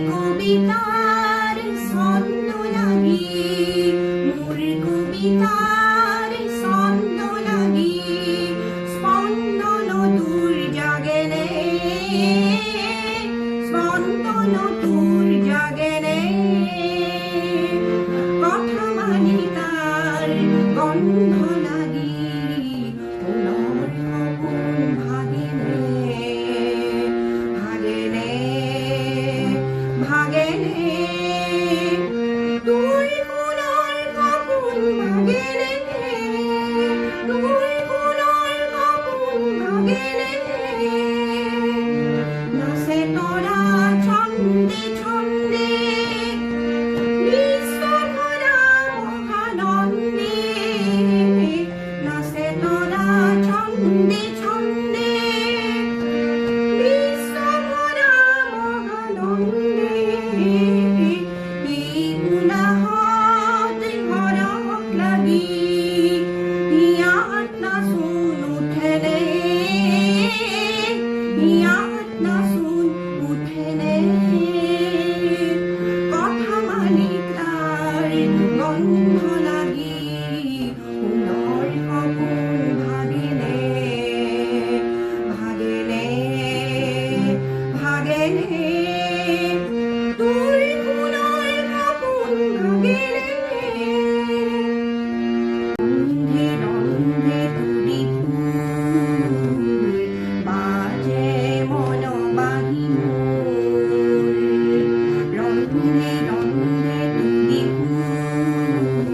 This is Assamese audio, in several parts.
কবিতার ছন্দ লাগি মোর কবিতার ছন্দ লাগি স্পন্দন তোর জাগেনে স্পন্দন তোর জাগেনে কথা মানি তার গন্ধ লাগি ওনার খবর ভাগেনে ভাগেনে ভাগেনে তুই কোনার কাপুন ভাগেনে তুই কোনার কাপুন ভাগেনে নাচে তোরা ছন্দে ছন্দে বিশ্বভরা মহানন্দে নাচে তোরা ছন্দে ছন্দে বিশ্বভরা মহানন্দে গুনাহত হরক লাগি ইয়াত নাচুন উঠেনে ইয়াত নাচুন উঠেনে কথা মালিক তার গন্ধ লাগি সোণৰ সপোন ভাগেনে ভাগেনে ভাগেনে তোৰ সোণৰ সপোন ভাগেনে ৰন্ধে ৰন্ধে তুলি ফুল বাজে মন বাহি মোৰ ৰন্ধে ৰন্ধে তুলি ফুল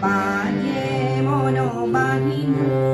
বাজে মন বাহি মোৰ